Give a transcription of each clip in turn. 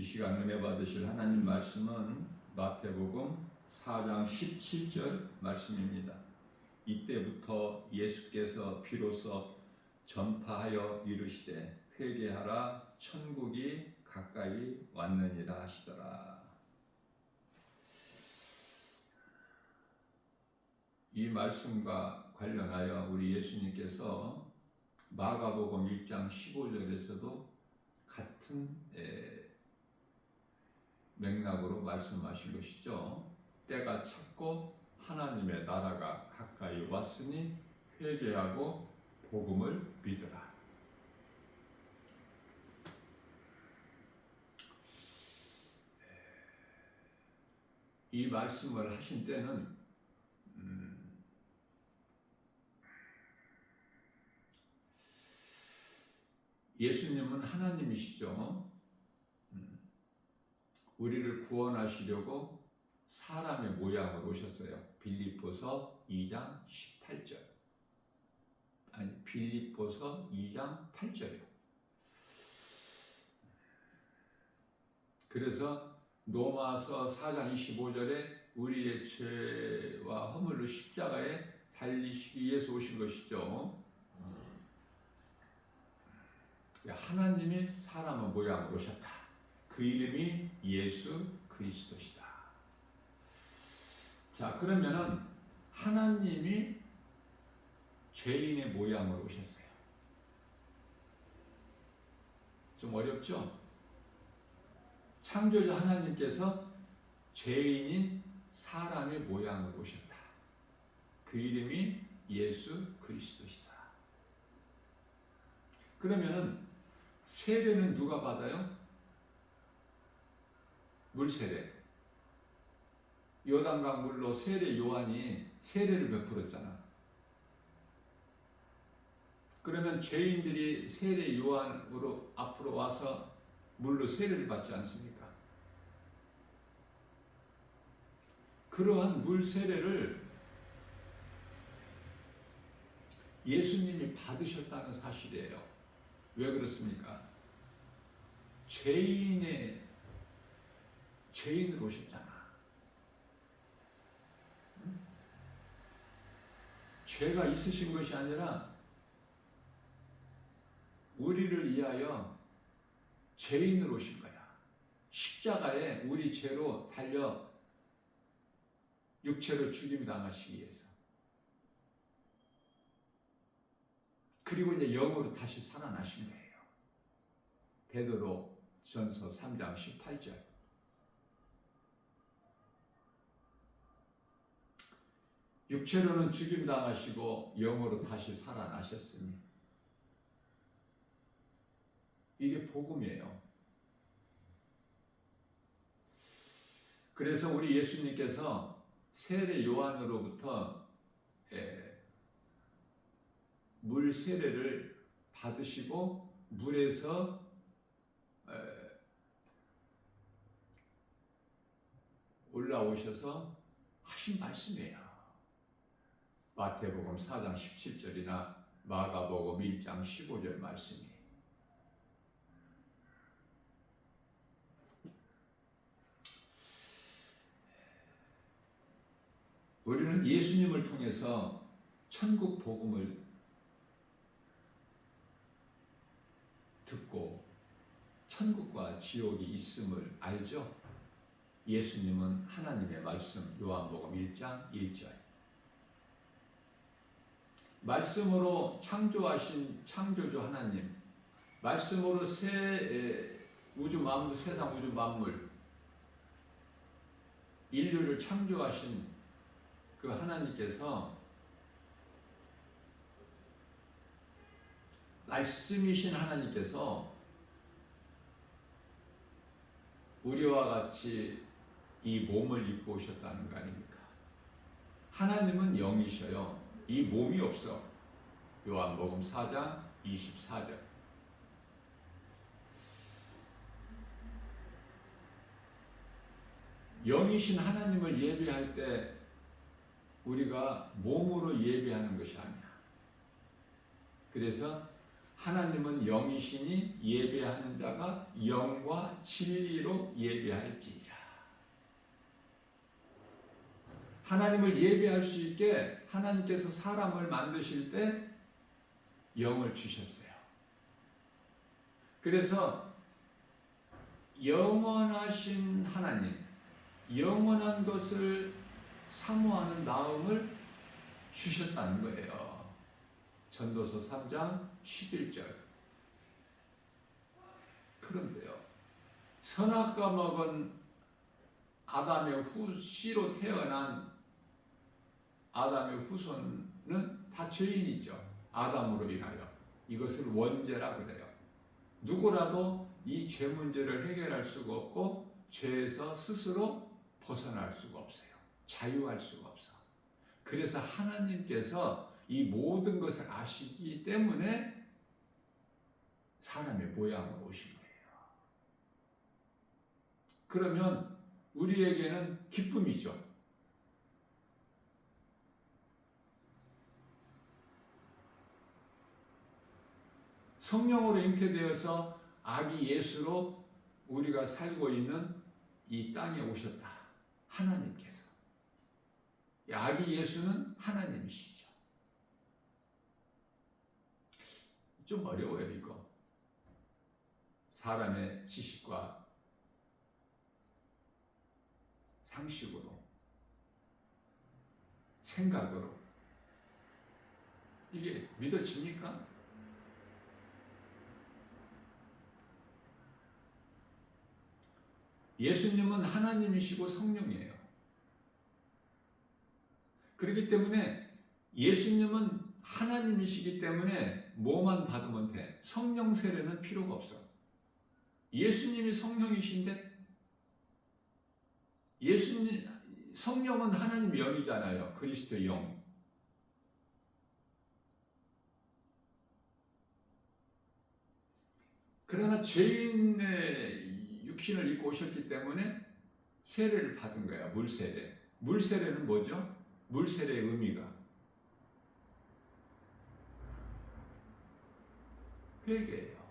시간 은혜 받으실 하나님 말씀은 마태복음 4장 17절 말씀입니다. 이때부터 예수께서 비로소 전파하여 이르시되 회개하라 천국이 가까이 왔느니라 하시더라. 이 말씀과 관련하여 우리 예수님께서 마가복음 1장 15절에서도 같은 맥락으로 말씀하신 것이죠. 때가 찼고 하나님의 나라가 가까이 왔으니 회개하고 복음을 믿으라. 이 말씀을 하신 때는 예수님은 하나님이시죠. 우리를 구원하시려고 사람의 모양으로 오셨어요. 빌립보서 2장 18절. 아니, 빌립보서 2장 8절이요. 그래서 로마서 4장 25절에 우리의 죄와 허물로 십자가에 달리시기 위해서 오신 것이죠. 하나님이 사람의 모양으로 오셨다. 그 이름이 예수 그리스도시다. 자, 그러면은 하나님이 죄인의 모양으로 오셨어요. 좀 어렵죠? 창조주 하나님께서 죄인인 사람의 모양으로 오셨다. 그 이름이 예수 그리스도시다. 그러면은 세례는 누가 받아요? 물세례. 요단강 물로 세례 요한이 세례를 베풀었잖아. 그러면 죄인들이 세례 요한으로 앞으로 와서 물로 세례를 받지 않습니까? 그러한 물 세례를 예수님이 받으셨다는 사실이에요. 왜 그렇습니까? 죄인으로 오셨잖아. 죄가 있으신 것이 아니라 우리를 위하여 죄인으로 오신 거야. 십자가에 우리 죄로 달려 육체로 죽임 당하시기 위해서. 그리고 이제 영으로 다시 살아나신 거예요. 베드로 전서 3장 18절. 육체로는 죽임 당하시고 영으로 다시 살아나셨으니 이게 복음이에요. 그래서 우리 예수님께서 세례 요한으로부터 물 세례를 받으시고 물에서 올라오셔서 하신 말씀이에요. 마태복음 4장 17절이나 마가복음 1장 15절 말씀이. 우리는 예수님을 통해서 천국 복음을 듣고 천국과 지옥이 있음을 알죠. 예수님은 하나님의 말씀, 요한복음 1장 1절. 말씀으로 창조하신 창조주 하나님, 말씀으로 우주 만물, 세상 우주 만물, 인류를 창조하신 그 하나님께서 말씀이신 하나님께서 우리와 같이 이 몸을 입고 오셨다는 거 아닙니까? 하나님은 영이셔요. 이 몸이 없어. 요한복음 4장 24절. 영이신 하나님을 예배할 때 우리가 몸으로 예배하는 것이 아니야. 그래서 하나님은 영이시니 예배하는 자가 영과 진리로 예배할지니라. 하나님을 예배할 수 있게 하나님께서 사람을 만드실 때 영을 주셨어요. 그래서 영원하신 하나님, 영원한 것을 사모하는 마음을 주셨다는 거예요. 전도서 3장 11절. 그런데요, 선악과 먹은 아담의 씨로 태어난 아담의 후손은 다 죄인이죠. 아담으로 인하여. 이것을 원죄라 그래요. 누구라도 이 죄 문제를 해결할 수가 없고 죄에서 스스로 벗어날 수가 없어요. 자유할 수가 없어. 그래서 하나님께서 이 모든 것을 아시기 때문에 사람의 모양으로 오신 거예요. 그러면 우리에게는 기쁨이죠. 성령으로 잉태되어서 아기 예수로 우리가 살고 있는 이 땅에 오셨다. 하나님께서. 아기 예수는 하나님이시죠. 좀 어려워요, 이거. 사람의 지식과 상식으로, 생각으로. 이게 믿어집니까? 예수님은 하나님이시고 성령이에요. 그렇기 때문에 예수님은 하나님이시기 때문에 뭐만 받으면 돼. 성령 세례는 필요가 없어. 예수님이 성령이신데 성령은 하나님 영이잖아요. 그리스도 영. 그러나 죄인의 육신을 입고 오셨기 때문에 세례를 받은 거야. 물세례. 물세례는 뭐죠? 물세례의 의미가 회개예요.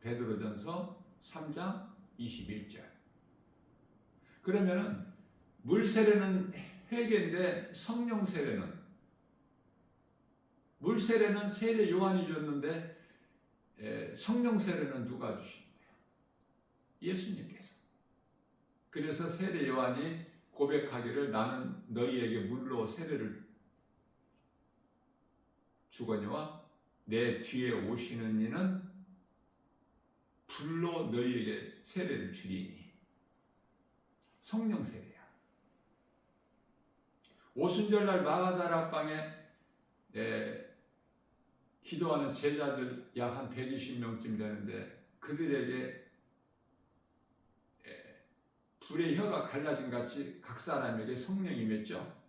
베드로전서 3장 21절. 그러면은 물세례는 회개인데 성령 세례는, 물세례는 세례 요한이 줬는데 성령 세례는 누가 주신 거예요? 예수님께서. 그래서 세례 요한이 고백하기를 나는 너희에게 물로 세례를 주거니와 내 뒤에 오시는 이는 불로 너희에게 세례를 주리니. 성령 세례야. 오순절날 마가다락방에 기도하는 제자들 약 한 120명쯤 되는데 그들에게 불의 혀가 갈라진 같이 각 사람에게 성령이 맺죠.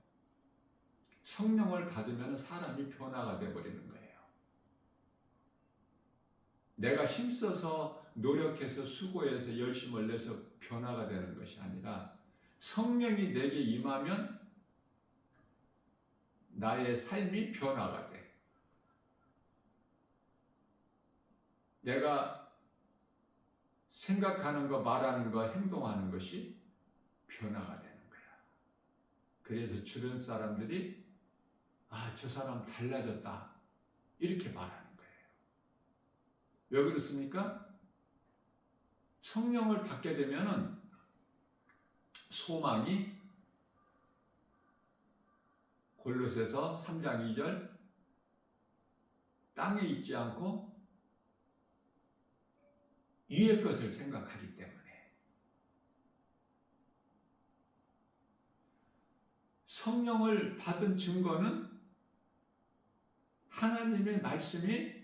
성령을 받으면 사람이 변화가 되어버리는 거예요. 내가 힘써서 노력해서 수고해서 열심을 내서 변화가 되는 것이 아니라 성령이 내게 임하면 나의 삶이 변화가 돼. 내가 생각하는 거, 말하는 거, 행동하는 것이 변화가 되는 거야. 그래서 주변 사람들이 저 사람 달라졌다 이렇게 말하는 거예요. 왜 그렇습니까? 성령을 받게 되면은 소망이 골로새서 3장 2절 땅에 있지 않고 위의 것을 생각하기 때문에 성령을 받은 증거는 하나님의 말씀이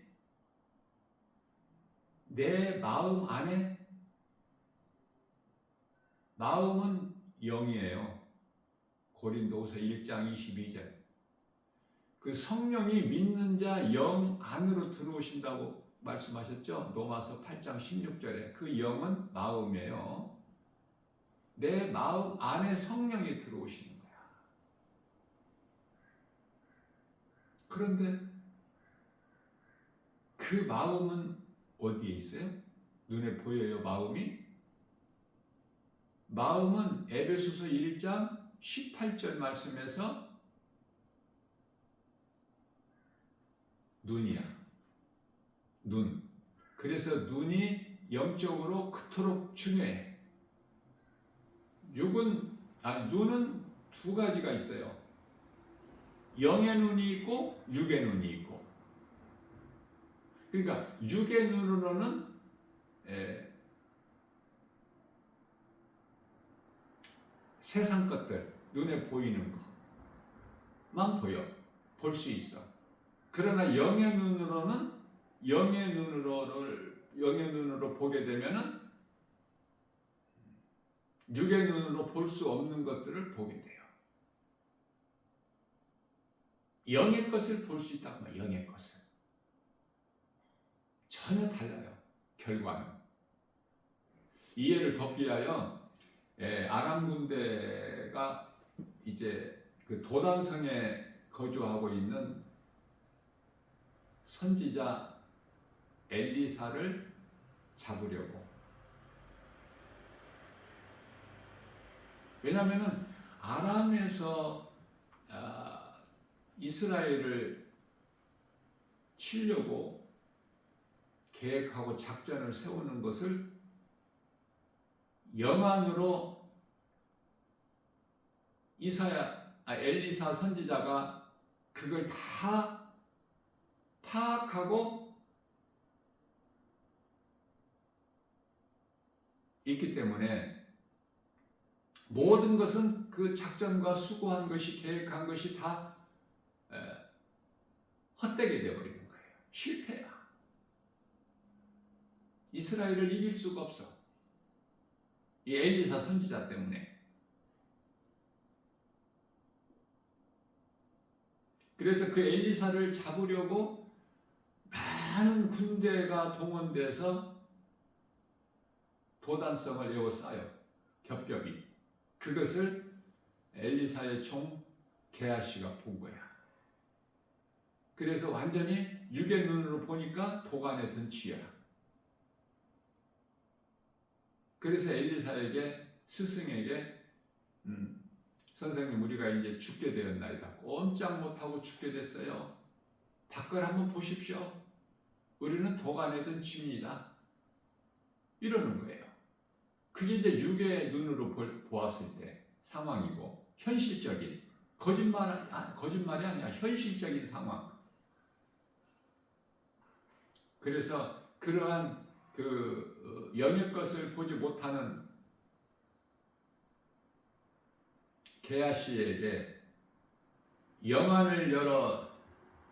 내 마음 안에, 마음은 영이에요. 고린도후서 1장 22절. 그 성령이 믿는 자 영 안으로 들어오신다고 말씀하셨죠? 로마서 8장 16절에 그 영은 마음이에요. 내 마음 안에 성령이 들어오시는 거야. 그런데 그 마음은 어디에 있어요? 눈에 보여요, 마음이? 마음은 에베소서 1장 18절 말씀에서 눈이야. 눈. 그래서 눈이 영적으로 그토록 중요해. 눈은 두 가지가 있어요. 영의 눈이 있고 육의 눈이 있고. 그러니까 육의 눈으로는 세상 것들, 눈에 보이는 것만 볼 수 있어. 그러나 영의 눈으로 보게 되면은 육의 눈으로 볼 수 없는 것들을 보게 돼요. 영의 것을 볼 수 있다고 하면 영의 것을. 전혀 달라요. 결과는. 이해를 돕기 위하여 아람 군대가 이제 그 도단성에 거주하고 있는 선지자 엘리사를 잡으려고. 왜냐하면은 아람에서 이스라엘을 치려고 계획하고 작전을 세우는 것을 영안으로 엘리사 선지자가 그걸 다 파악하고 있기 때문에 모든 것은 그 작전과 수고한 것이, 계획한 것이 다 헛되게 되어버리는 거예요. 실패야. 이스라엘을 이길 수가 없어. 이 엘리사 선지자 때문에. 그래서 그 엘리사를 잡으려고 많은 군대가 동원돼서 도단성을 에워싸요. 겹겹이. 그것을 엘리사의 종 게하시가 본 거야. 그래서 완전히 육의 눈으로 보니까 도간에 든 쥐야. 그래서 엘리사에게, 스승에게 선생님, 우리가 이제 죽게 되었나이다. 꼼짝 못하고 죽게 됐어요. 밖을 한번 보십시오. 우리는 도간에 든 쥐입니다. 이러는 거예요. 그게 이제 육의 눈으로 보았을 때 상황이고, 현실적인, 거짓말이 아니야. 현실적인 상황. 그래서 그러한 영의 것을 보지 못하는 게하시에게 영안을 열어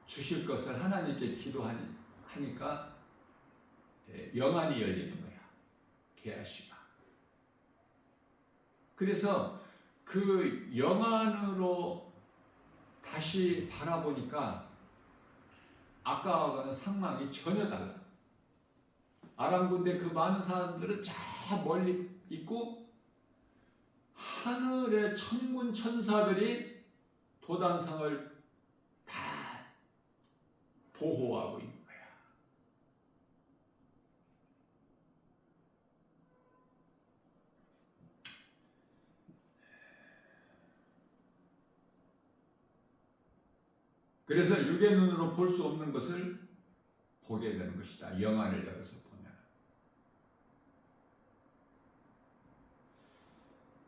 주실 것을 하나님께 기도하니까 영안이 열리는 거야. 게하시가. 그래서 그 영안으로 다시 바라보니까 아까와는 상황이 전혀 달라. 아람 군대 그 많은 사람들은 저 멀리 있고 하늘의 천군 천사들이 도단성을 다 보호하고 있는 거야. 그래서 육의 눈으로 볼 수 없는 것을 보게 되는 것이다. 영안을 열어서 보면.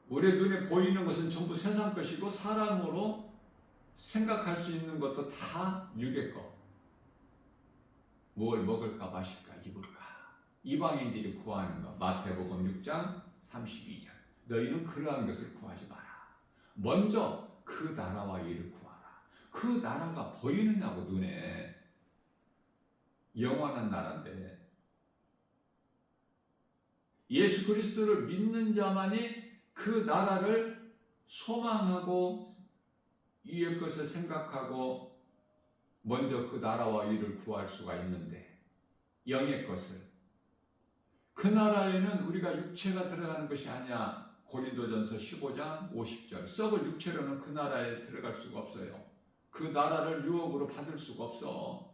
우리 눈에 보이는 것은 전부 세상 것이고, 사람으로 생각할 수 있는 것도 다 육의 것. 뭘 먹을까, 마실까, 입을까. 이방인들이 구하는 것. 마태복음 6장 32절. 너희는 그러한 것을 구하지 마라. 먼저 그 나라와 일을 구하라. 그 나라가 보이느냐고, 눈에. 영원한 나라인데. 예수 그리스도를 믿는 자만이 그 나라를 소망하고 위의 것을 생각하고 먼저 그 나라와 일을 구할 수가 있는데, 영의 것을. 그 나라에는 우리가 육체가 들어가는 것이 아니야. 고린도전서 15장 50절. 썩을 육체로는 그 나라에 들어갈 수가 없어요. 그 나라를 유업으로 받을 수가 없어.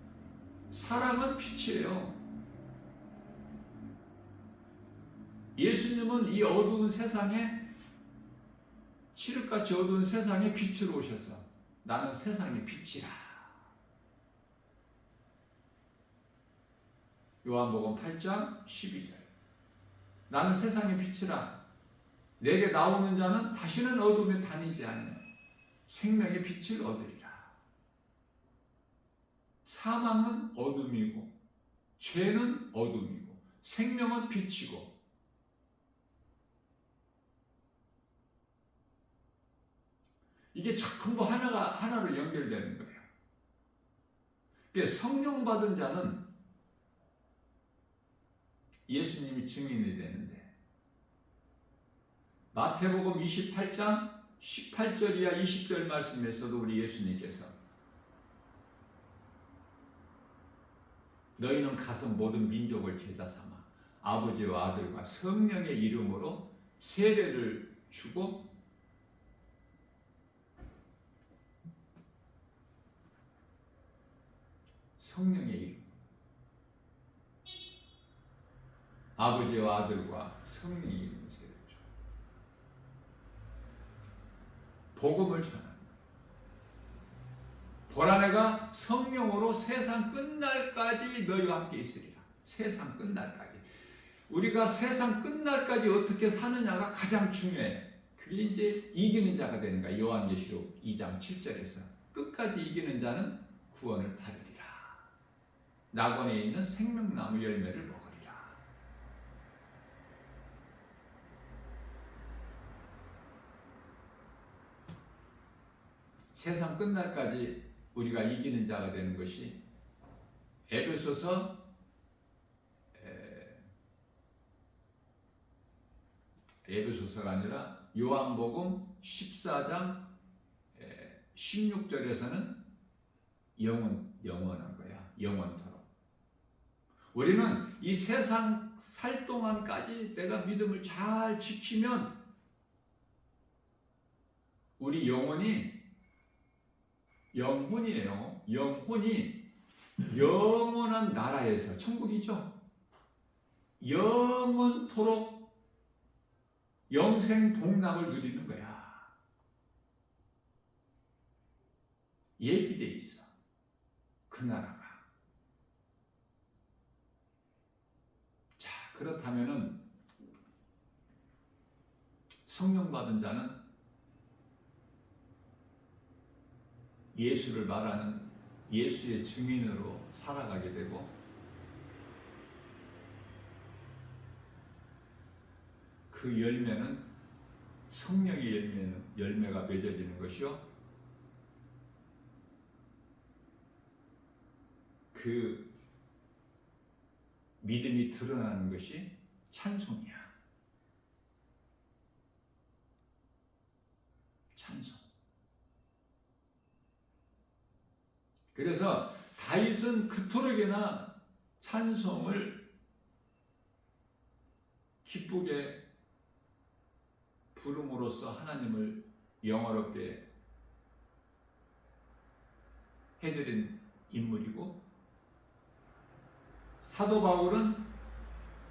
사랑은 빛이에요. 예수님은 이 어두운 세상에, 칠흑같이 어두운 세상에 빛으로 오셨어. 나는 세상의 빛이라. 요한복음 8장 12절. 나는 세상의 빛이라. 내게 나오는 자는 다시는 어둠에 다니지 않는 생명의 빛을 얻으리라. 사망은 어둠이고 죄는 어둠이고 생명은 빛이고, 이게 전부 하나로 연결되는 거예요. 그러니까 성령 받은 자는 예수님이 증인이 되는데, 마태복음 28장 18절 이하 20절 말씀에서도 우리 예수님께서 너희는 가서 모든 민족을 제자 삼아 아버지와 아들과 성령의 이름으로 세례를 주고 성령의 이름, 아버지와 아들과 성령의 이름으로 세례를 줘. 복음을 전합니다. 보라 내가 성령으로 세상 끝날까지 너희와 함께 있으리라. 세상 끝날까지. 우리가 세상 끝날까지 어떻게 사느냐가 가장 중요해. 그게 이제 이기는 자가 되는 거야. 요한계시록 2장 7절에서 끝까지 이기는 자는 구원을 받으리라. 낙원에 있는 생명나무 열매를 먹으리라. 세상 끝날까지 우리가 이기는 자가 되는 것이 에베소서가 아니라 요한복음 14장 16절에서는 영원한 거야. 영원토록. 우리는 이 세상 살 동안까지 내가 믿음을 잘 지키면 우리 영혼이에요. 영혼이 영원한 나라에서, 천국이죠. 영원토록 영생 복락을 누리는 거야. 예비돼 있어. 그 나라가. 자, 그렇다면은 성령 받은 자는 예수를 말하는 예수의 증인으로 살아가게 되고, 그 열매는 성령의 열매가 맺어지는 것이요, 그 믿음이 드러나는 것이 찬송이야. 찬송. 그래서 다윗은 그토록이나 찬송을 기쁘게 부름으로써 하나님을 영화롭게 해드린 인물이고, 사도 바울은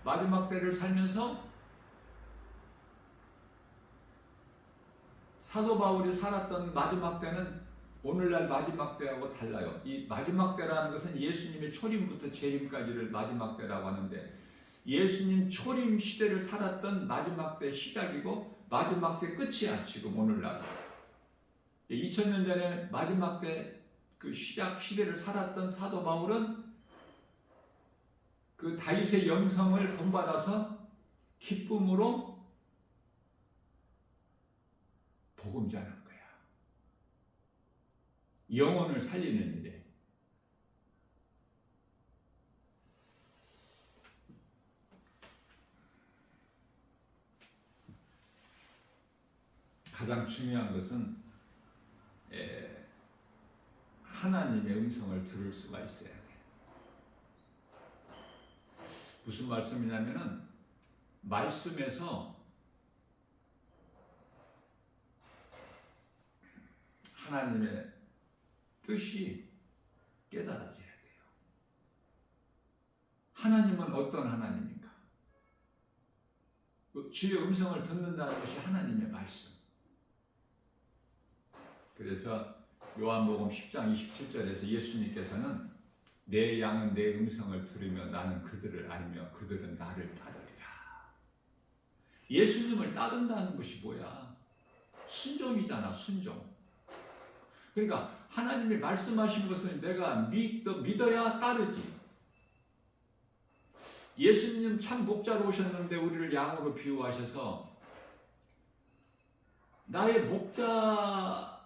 마지막 때를 살면서 사도 바울이 살았던 마지막 때는 오늘날 마지막 때하고 달라요. 이 마지막 때라는 것은 예수님의 초림부터 재림까지를 마지막 때라고 하는데, 예수님 초림 시대를 살았던 마지막 때 시작이고 마지막 때 끝이야. 지금 오늘날 2000년 전에 마지막 때 그 시작 시대를 살았던 사도 바울은 그 다윗의 영성을 본받아서 기쁨으로 복음 전하는 거야. 영혼을 살리는 일에. 가장 중요한 것은 하나님의 음성을 들을 수가 있어야 돼. 무슨 말씀이냐면은 말씀에서 하나님의 뜻이 깨달아져야 돼요. 하나님은 어떤 하나님입니까? 주의 음성을 듣는다는 것이 하나님의 말씀. 그래서 요한복음 10장 27절에서 예수님께서는 내 양은 내 음성을 들으며 나는 그들을 알며 그들은 나를 따르리라. 예수님을 따른다는 것이 뭐야? 순종이잖아, 순종. 그러니까 하나님이 말씀하신 것을 내가 믿어야 따르지. 예수님 참 목자로 오셨는데 우리를 양으로 비유하셔서 나의 목자이신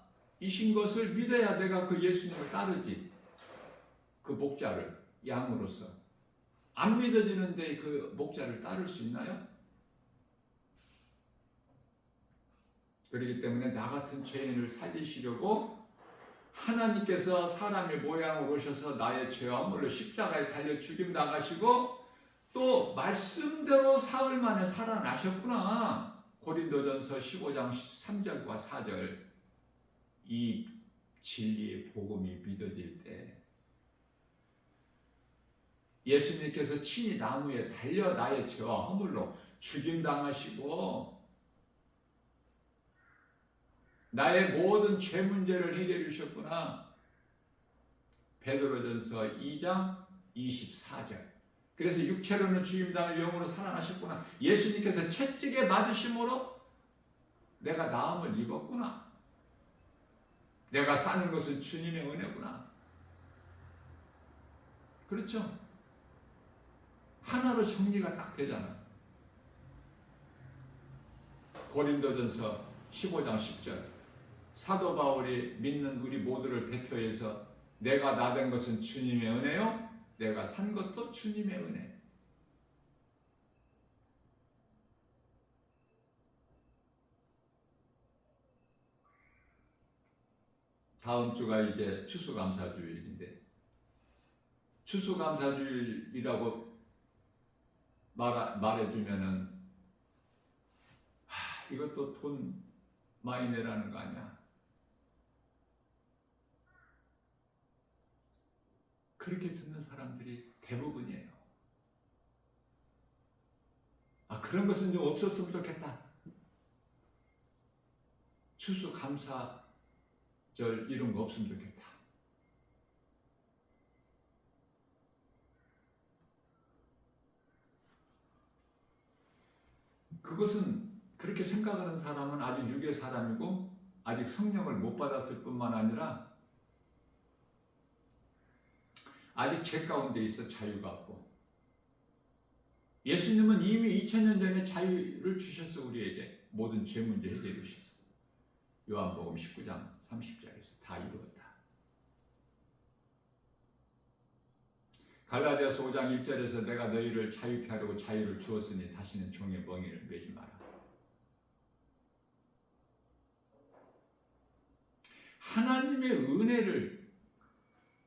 것을 믿어야 내가 그 예수님을 따르지. 그 목자를 양으로서. 안 믿어지는데 그 목자를 따를 수 있나요? 그렇기 때문에 나 같은 죄인을 살리시려고 하나님께서 사람의 모양으로 오셔서 나의 죄와 허물로 십자가에 달려 죽임 당하시고 또 말씀대로 사흘 만에 살아나셨구나. 고린도전서 15장 3절과 4절. 이 진리의 복음이 믿어질 때 예수님께서 친히 나무에 달려 나의 죄와 허물로 죽임 당하시고 나의 모든 죄 문제를 해결해 주셨구나. 베드로전서 2장 24절. 그래서 육체로는 죽임당을 영으로 살아나셨구나. 예수님께서 채찍에 맞으심으로 내가 나음을 입었구나. 내가 사는 것은 주님의 은혜구나. 그렇죠? 하나로 정리가 딱 되잖아. 고린도전서 15장 10절. 사도 바울이 믿는 우리 모두를 대표해서 내가 나 된 것은 주님의 은혜요. 내가 산 것도 주님의 은혜. 다음 주가 이제 추수감사주일인데 추수감사주일이라고 말해주면은 이것도 돈 많이 내라는 거 아니야? 그렇게 듣는 사람들이 대부분이에요. 그런 것은 좀 없었으면 좋겠다. 추수감사절 이런 거 없으면 좋겠다. 그것은 그렇게 생각하는 사람은 아직 육의 사람이고 아직 성령을 못 받았을 뿐만 아니라 아직 죄 가운데 있어 자유가 없고 예수님은 이미 2000년 전에 자유를 주셨어. 우리에게 모든 죄 문제 해결해 주셨어. 요한복음 19장 30절에서 다 이루었다. 갈라디아서 5장 1절에서 내가 너희를 자유케 하려고 자유를 주었으니 다시는 종의 멍에를 매지 마라. 하나님의 은혜를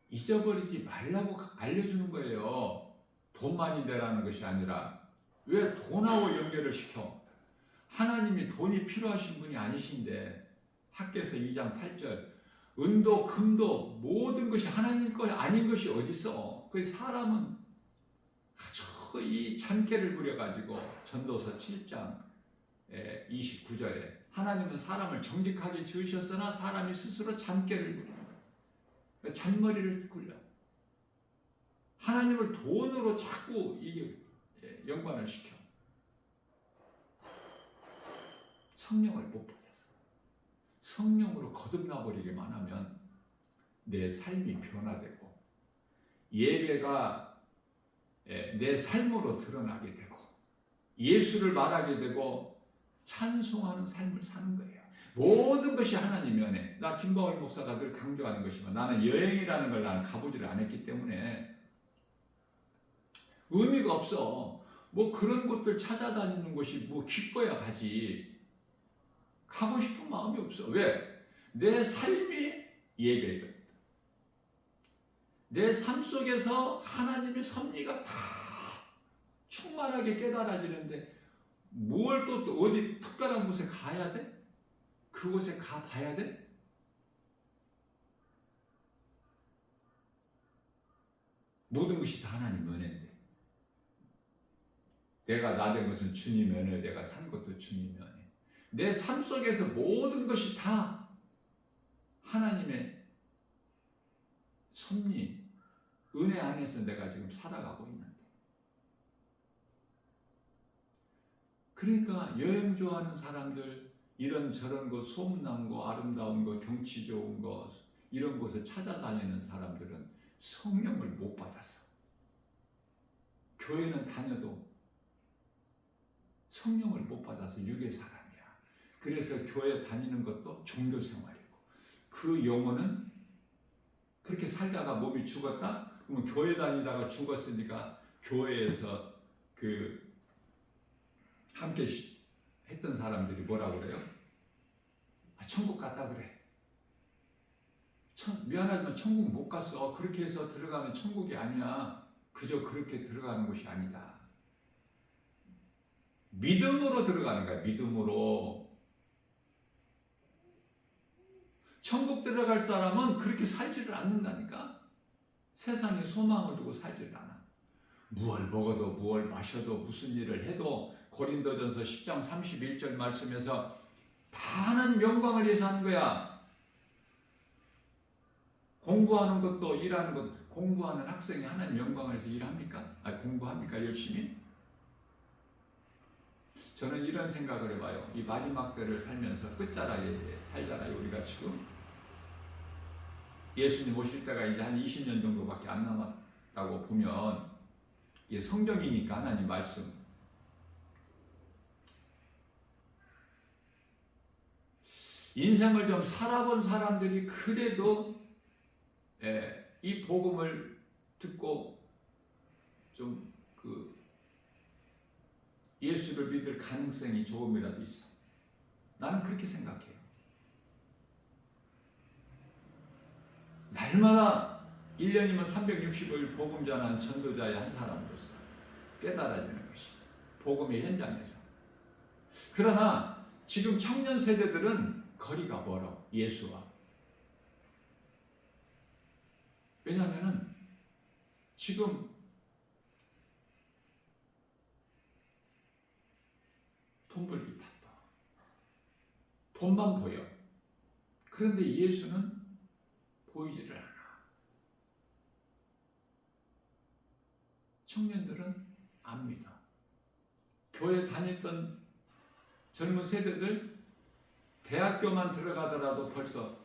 잊어버리지 말라고 알려주는 거예요. 돈만이 되라는 것이 아니라 왜 돈하고 연결을 시켜? 하나님이 돈이 필요하신 분이 아니신데 학개서 2장 8절 은도 금도 모든 것이 하나님 것 아닌 것이 어디 있어? 그 사람은 아주 이 잔꾀를 부려가지고 전도서 7장 29절에 하나님은 사람을 정직하게 지으셨으나 사람이 스스로 잔꾀를 부리는 거예요. 잔머리를 굴려. 하나님을 돈으로 자꾸 이게 연관을 시켜. 성령을 못 받아서. 성령으로 거듭나 버리기만 하면 내 삶이 변화되고 예배가 내 삶으로 드러나게 되고 예수를 말하게 되고 찬송하는 삶을 사는 거예요. 모든 것이 하나님의 은혜. 나 김바울 목사가 늘 강조하는 것이지만 나는 여행이라는 걸 나는 가보지를 않았기 때문에 의미가 없어. 뭐 그런 곳들 찾아다니는 것이 뭐 기뻐야 가지. 가고 싶은 마음이 없어. 왜? 내 삶이 예배거든. 내 삶 속에서 하나님의 섭리가 다 충만하게 깨달아지는데 뭘 또 어디 특별한 곳에 가야 돼? 그곳에 가봐야 돼? 모든 것이 다 하나님 은혜인데 내가 나 된 것은 주님의 은혜, 내가 산 것도 주님의 은혜. 내 삶 속에서 모든 것이 다 하나님의 섭리, 은혜 안에서 내가 지금 살아가고 있는데. 그러니까 여행 좋아하는 사람들, 이런저런 거, 소문난 거, 아름다운 거, 경치 좋은 거, 이런 곳을 찾아다니는 사람들은 성령을 못 받았어. 교회는 다녀도 성령을 못 받아서 육의 사람이야. 그래서 교회 다니는 것도 종교 생활이고, 그 영혼은 그렇게 살다가 몸이 죽었다? 그러면 교회 다니다가 죽었으니까 교회에서 함께 했던 사람들이 뭐라고 그래요? 천국 갔다 그래. 미안하지만 천국 못 갔어. 그렇게 해서 들어가면 천국이 아니야. 그저 그렇게 들어가는 것이 아니다. 믿음으로 들어가는 거야. 믿음으로. 천국 들어갈 사람은 그렇게 살지를 않는다니까. 세상에 소망을 두고 살지를 않아. 무얼 먹어도 무얼 마셔도 무슨 일을 해도 고린도전서 10장 31절 말씀에서 다 하는 영광을 위해서 하는 거야. 공부하는 것도 일하는 것, 공부하는 학생이 하나님 영광을 위해서 일합니까? 공부합니까? 열심히? 저는 이런 생각을 해봐요. 이 마지막 때를 살면서 끝자락에 살잖아요. 우리가 지금 예수님 오실 때가 이제 한 20년 정도밖에 안 남았다고 보면, 이게 성경이니까 하나님 말씀, 인생을 좀 살아본 사람들이 그래도 이 복음을 듣고 좀 예수를 믿을 가능성이 조금이라도 있어. 나는 그렇게 생각해요. 날마다 1년이면 365일 복음 전하는 전도자의 한 사람으로서 깨달아지는 것이 복음의 현장에서. 그러나 지금 청년 세대들은 거리가 멀어, 예수와. 왜냐하면 지금 돈 벌기 바빠. 돈만 보여. 그런데 예수는 보이지를 않아. 청년들은 안 믿어. 교회 다녔던 젊은 세대들 대학교만 들어가더라도 벌써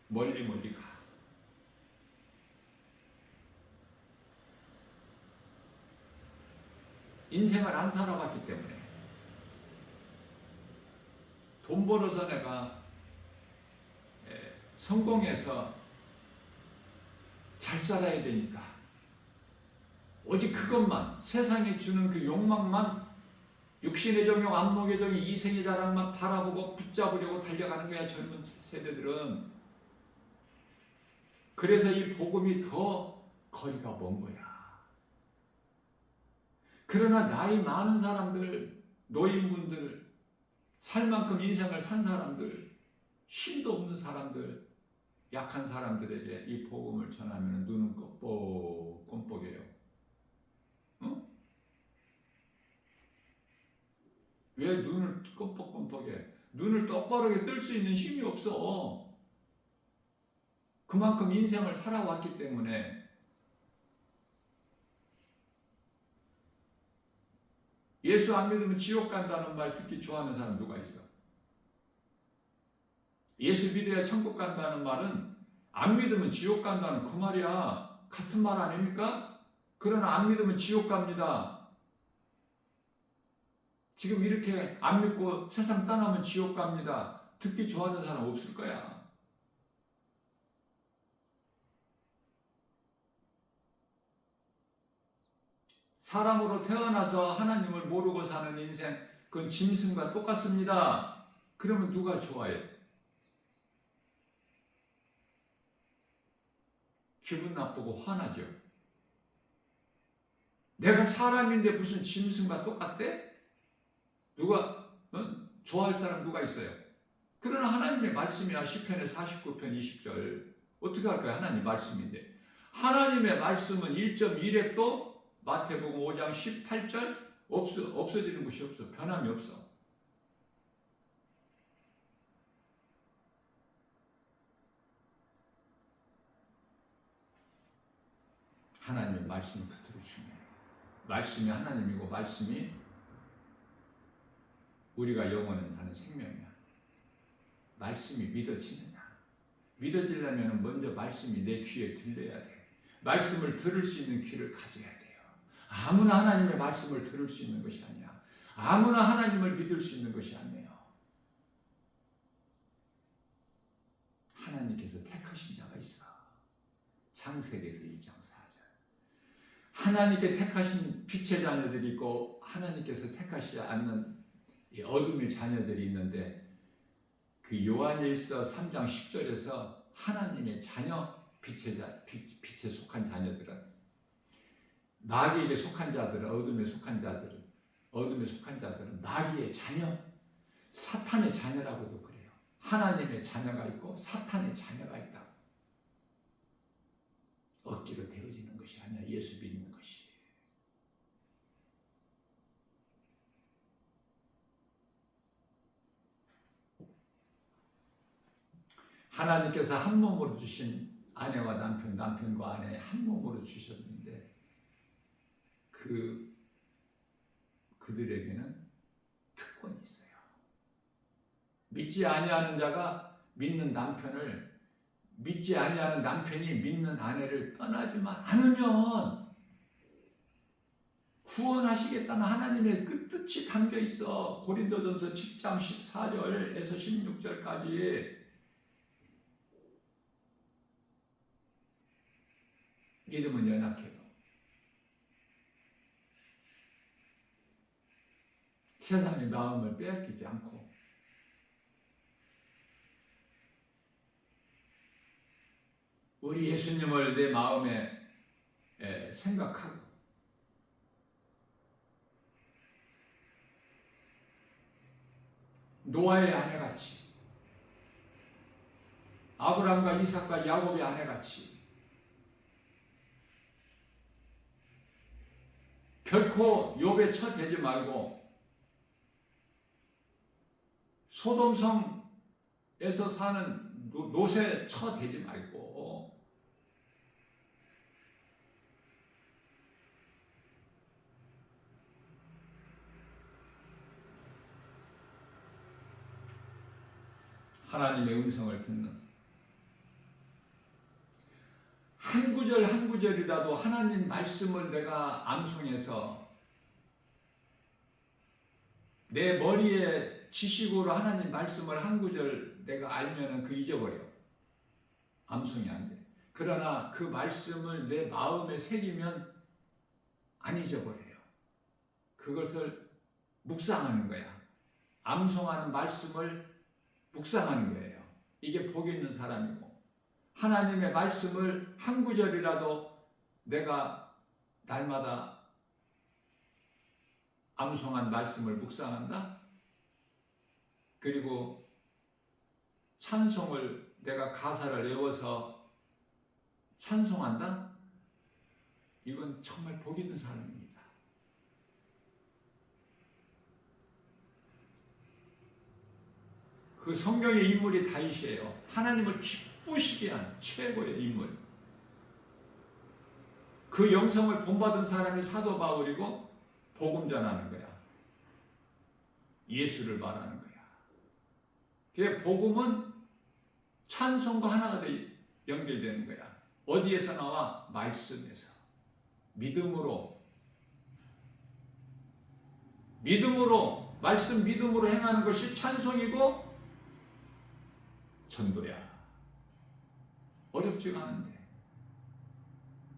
멀리 가. 인생을 안 살아봤기 때문에. 돈 벌어서 내가 성공해서 잘 살아야 되니까 오직 그것만, 세상이 주는 그 욕망만, 육신의 정욕, 안목의 정욕, 이생의 자랑만 바라보고 붙잡으려고 달려가는 거야, 젊은 세대들은. 그래서 이 복음이 더 거리가 먼 거야. 그러나 나이 많은 사람들, 노인분들, 살 만큼 인생을 산 사람들, 힘도 없는 사람들, 약한 사람들에게 이 복음을 전하면 눈은 껌뻑해요. 어? 왜 눈을 껌뻑껌뻑해? 눈을 똑바르게 뜰 수 있는 힘이 없어. 그만큼 인생을 살아왔기 때문에. 예수 안 믿으면 지옥 간다는 말 듣기 좋아하는 사람 누가 있어? 예수 믿어야 천국 간다는 말은 안 믿으면 지옥 간다는 그 말이야. 같은 말 아닙니까? 그러나 안 믿으면 지옥 갑니다. 지금 이렇게 안 믿고 세상 떠나면 지옥 갑니다. 듣기 좋아하는 사람 없을 거야. 사람으로 태어나서 하나님을 모르고 사는 인생, 그건 짐승과 똑같습니다. 그러면 누가 좋아해? 기분 나쁘고 화나죠. 내가 사람인데 무슨 짐승과 똑같대? 누가 좋아할 사람 누가 있어요? 그러나 하나님의 말씀이야. 시편의 49편 20절 어떻게 할까요? 하나님 말씀인데. 하나님의 말씀은 1.1획도 마태복음 5장 18절 없어지는 것이 없어. 변함이 없어. 하나님의 말씀이 그토록 중요해요. 말씀이 하나님이고 말씀이 우리가 영원히 사는 생명이야. 말씀이 믿어지느냐? 믿어지려면 먼저 말씀이 내 귀에 들려야 돼. 말씀을 들을 수 있는 귀를 가져야 돼요. 아무나 하나님의 말씀을 들을 수 있는 것이 아니야. 아무나 하나님을 믿을 수 있는 것이 아니에요. 하나님께서 택하신 자가 있어. 창세기에서 1장 4절. 하나님께 택하신 빛의 자녀들이 있고 하나님께서 택하시지 않는 어둠의 자녀들이 있는데 그 요한일서 3장 10절에서 하나님의 자녀, 빛에 속한 자녀들은 마귀에게 속한 자들은 어둠에 속한 자들은 마귀의 자녀, 사탄의 자녀라고도 그래요. 하나님의 자녀가 있고 사탄의 자녀가 있다. 억지로 되어지는 것이 아니야. 예수 믿는 것이. 하나님께서 한 몸으로 주신 아내와 남편, 남편과 아내 한 몸으로 주셨는데 그들에게는 특권이 있어요. 믿지 아니하는 자가 믿는 남편을, 믿지 아니하는 남편이 믿는 아내를 떠나지만 않으면 구원하시겠다는 하나님의 그 뜻이 담겨 있어. 고린도전서 10장 14절에서 16절까지 믿음은 연약해도 세상의 마음을 빼앗기지 않고 우리 예수님을 내 마음에 생각하고 노아의 아내같이 아브라함과 이삭과 야곱의 아내같이 결코 욥의 처 되지 말고 소돔성에서 사는 롯의 처 되지 말고 하나님의 음성을 듣는 한 구절 한 구절이라도 하나님 말씀을 내가 암송해서 내 머리에 지식으로 하나님 말씀을 한 구절 내가 알면은 그 잊어버려. 암송이 안 돼. 그러나 그 말씀을 내 마음에 새기면 안 잊어버려요. 그것을 묵상하는 거야. 암송하는 말씀을 묵상하는 거예요. 이게 복 있는 사람이고 하나님의 말씀을 한 구절이라도 내가 날마다 암송한 말씀을 묵상한다. 그리고 찬송을 내가 가사를 외워서 찬송한다. 이건 정말 복 있는 사람입니다. 그 성경의 인물이 다윗이에요. 하나님을 기쁘시게 한 최고의 인물. 그 영성을 본받은 사람이 사도 바울이고 복음 전하는 거야. 예수를 말하는 거야. 그 복음은 찬송과 하나가 연결되는 거야. 어디에서 나와? 말씀에서. 믿음으로 말씀 믿음으로 행하는 것이 찬송이고 전도야. 어렵지가 않은데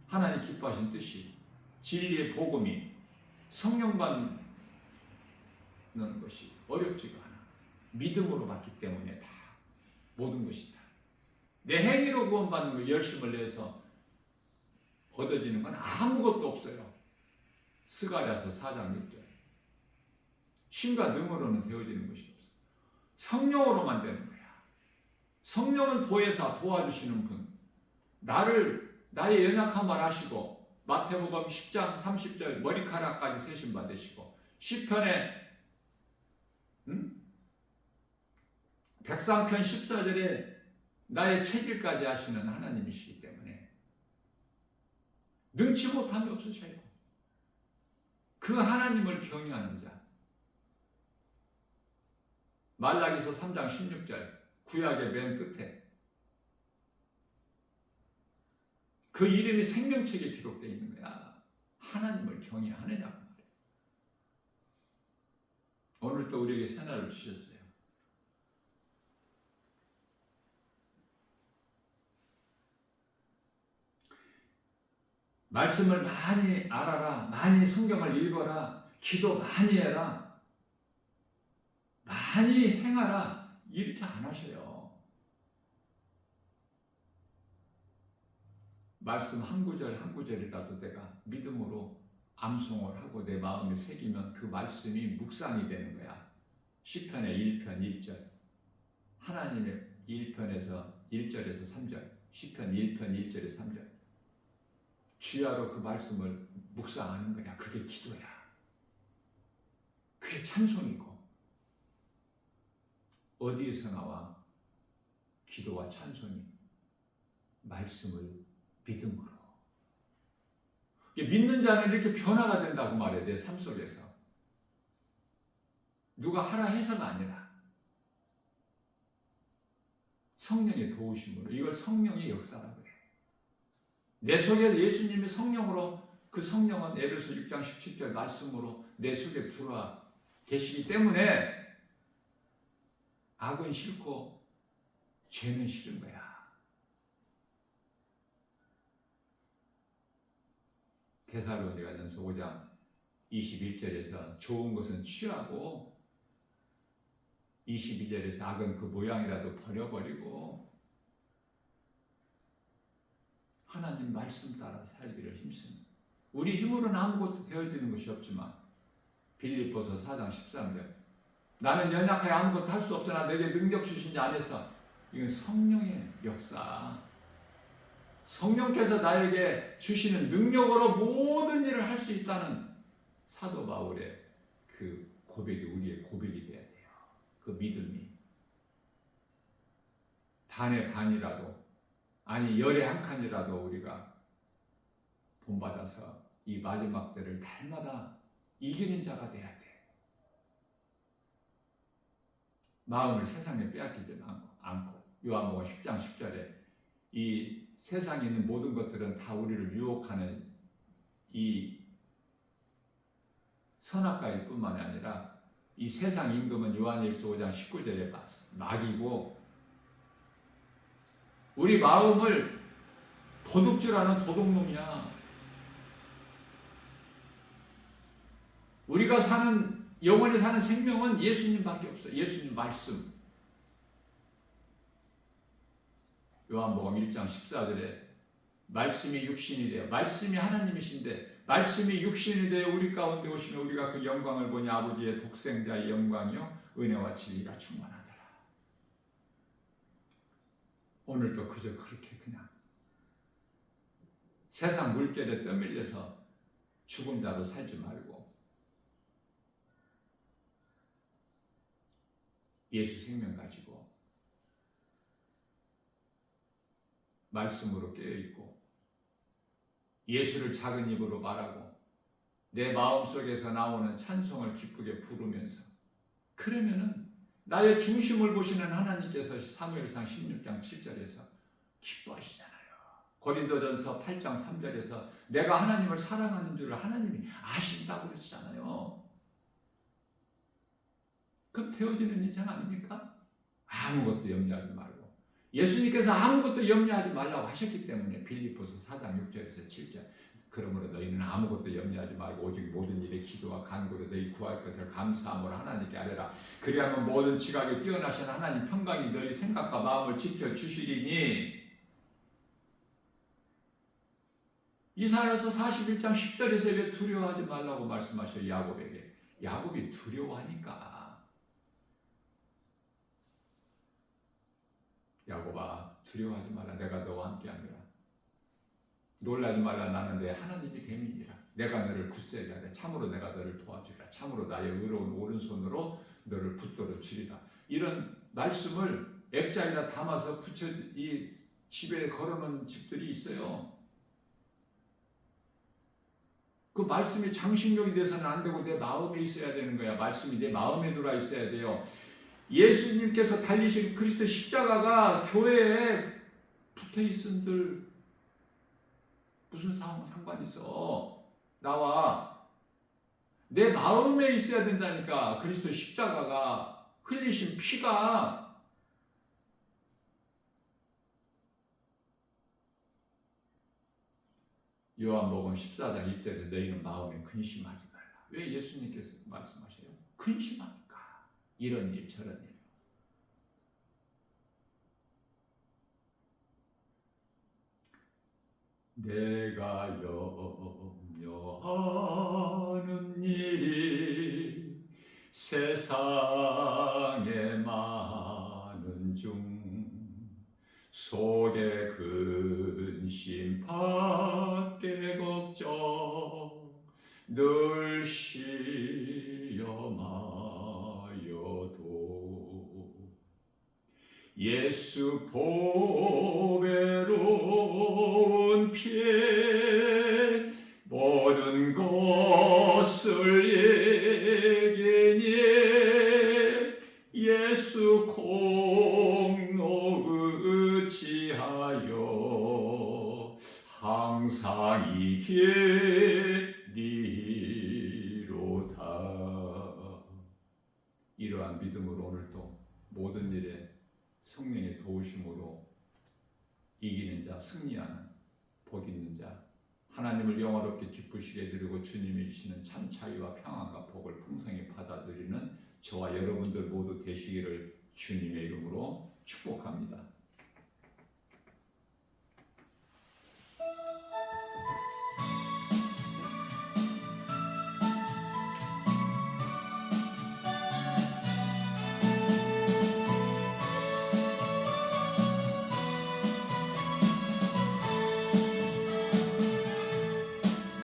하나님 기뻐하신 뜻이 진리의 복음이 성령 받는 것이 어렵지가 않아. 믿음으로 받기 때문에 다 모든 것이 다. 내 행위로 구원받는 거 열심을 내서 얻어지는 건 아무것도 없어요. 스가랴서 4장 6절. 힘과 능으로는 되어지는 것이 없어. 성령으로만 되는 거야. 성령은 보혜사 도와주시는 분. 나의 연약함을 아시고 마태복음 10장 30절 머리카락까지 세심 받으시고 시편에 백상편 14절에 나의 체질까지 하시는 하나님이시기 때문에 능치 못함이 없으셔요. 그 하나님을 경외하는 자. 말라기서 3장 16절 구약의 맨 끝에 그 이름이 생명책에 기록되어 있는 거야. 하나님을 경외하느냐고 말이에요. 오늘 또 우리에게 새날을 주셨어요. 말씀을 많이 알아라. 많이 성경을 읽어라. 기도 많이 해라. 많이 행하라. 이렇게 안 하셔요. 말씀 한 구절 한 구절이라도 내가 믿음으로 암송을 하고 내 마음에 새기면 그 말씀이 묵상이 되는 거야. 시편의 1편 1절. 하나님의 1편에서 1절에서 3절. 시편 1편 1절에서 3절. 주야로 그 말씀을 묵상하는 거야. 그게 기도야. 그게 찬송이고. 어디에서 나와? 기도와 찬송이. 말씀을 믿음으로. 믿는 자는 이렇게 변화가 된다고 말해야 돼. 삶 속에서. 누가 하라 해서가 아니라 성령의 도우심으로. 이걸 성령의 역사라고 해요. 내 속에 예수님이 성령으로, 그 성령은 에베소 6장 17절 말씀으로 내 속에 들어와 계시기 때문에 악은 싫고 죄는 싫은 거야. 데살로니가전서 5장 21절에서 좋은 것은 취하고 22절에서 악은 그 모양이라도 버려버리고 하나님 말씀 따라 살기를 힘씁니다. 우리 힘으로는 아무것도 되어지는 것이 없지만 빌립보서 4장 13절 나는 연약하여 아무것도 할 수 없으나 내게 능력 주신 자 안에서 이건 성령의 역사. 성령께서 나에게 주시는 능력으로 모든 일을 할 수 있다는 사도 바울의 그 고백이 우리의 고백이 돼야 돼요. 그 믿음이. 반의 반이라도 아니 열의 한 칸이라도 우리가 본받아서 이 마지막 때를 날마다 이기는 자가 돼야 돼. 마음을 세상에 빼앗기지 않고 요한복음 10장 10절에 이 세상에 있는 모든 것들은 다 우리를 유혹하는 이 선악과일 뿐만이 아니라 이 세상 임금은 요한일서 5장 19절에 마귀고 우리 마음을 도둑질하는 도둑놈이야. 우리가 사는 영원히 사는 생명은 예수님밖에 없어. 예수님 말씀. 요한복음 1장 14절에 말씀이 육신이 되어 말씀이 하나님이신데 말씀이 육신이 되어 우리 가운데 오시며 우리가 그 영광을 보니 아버지의 독생자의 영광이요 은혜와 진리가 충만하더라. 오늘도 그저 그렇게 그냥 세상 물결에 떠밀려서 죽은 자로 살지 말고 예수 생명 가지고 말씀으로 깨어있고 예수를 작은 입으로 말하고 내 마음속에서 나오는 찬송을 기쁘게 부르면서 그러면은 나의 중심을 보시는 하나님께서 사무엘상 16장 7절에서 기뻐하시잖아요. 고린도전서 8장 3절에서 내가 하나님을 사랑하는 줄을 하나님이 아신다고 그러시잖아요. 그 되어지는 인생 아닙니까? 아무것도 염려하지 말고 예수님께서 아무것도 염려하지 말라고 하셨기 때문에 빌립보서 4장 6절에서 7절 그러므로 너희는 아무것도 염려하지 말고 오직 모든 일에 기도와 간구로 너희 구할 것을 감사함으로 하나님께 아뢰라. 그리하면 모든 지각에 뛰어나신 하나님 평강이 너희 생각과 마음을 지켜주시리니 이사야서 41장 10절에서 왜 두려워하지 말라고 말씀하셔요. 야곱에게. 야곱이 두려워하니까 야곱아 두려워하지 마라. 내가 너와 함께하니라. 놀라지 말라. 나는 내 하나님이 됨이니라. 내가 너를 굳세게 하라. 참으로 내가 너를 도와주리라. 참으로 나의 의로운 오른손으로 너를 붙들어 주리라. 이런 말씀을 액자에다 담아서 붙여 이 집에 걸어놓은 집들이 있어요. 그 말씀이 장식력이 돼서는 안 되고 내 마음에 있어야 되는 거야. 말씀이 내 마음에 들어 있어야 돼요. 예수님께서 달리신 그리스도 십자가가 교회에 붙어 있음들 무슨 상관 있어? 나와 내 마음에 있어야 된다니까. 그리스도 십자가가 흘리신 피가. 요한복음 14장 1절에 너희는 마음에 근심하지 말라. 왜 예수님께서 말씀하셔요? 근심하니까. 이런 일 저런 일. 내가 염려하는 일이 세상에 많은 중 속에 근심 밖에 걱정 늘 시험하여도 예수 보배로운 피에 모든 것을 이기니 예수 공로 의지하여 항상 이기리로다. 이러한 믿음으로 오늘도 모든 일에 성령의 도우심으로 이기는 자, 승리하는 복 있는 자, 하나님을 영화롭게 기쁘시게 드리고 주님이 주시는 참 자유와 평안과 복을 풍성히 받아들이는 저와 여러분들 모두 되시기를 주님의 이름으로 축복합니다.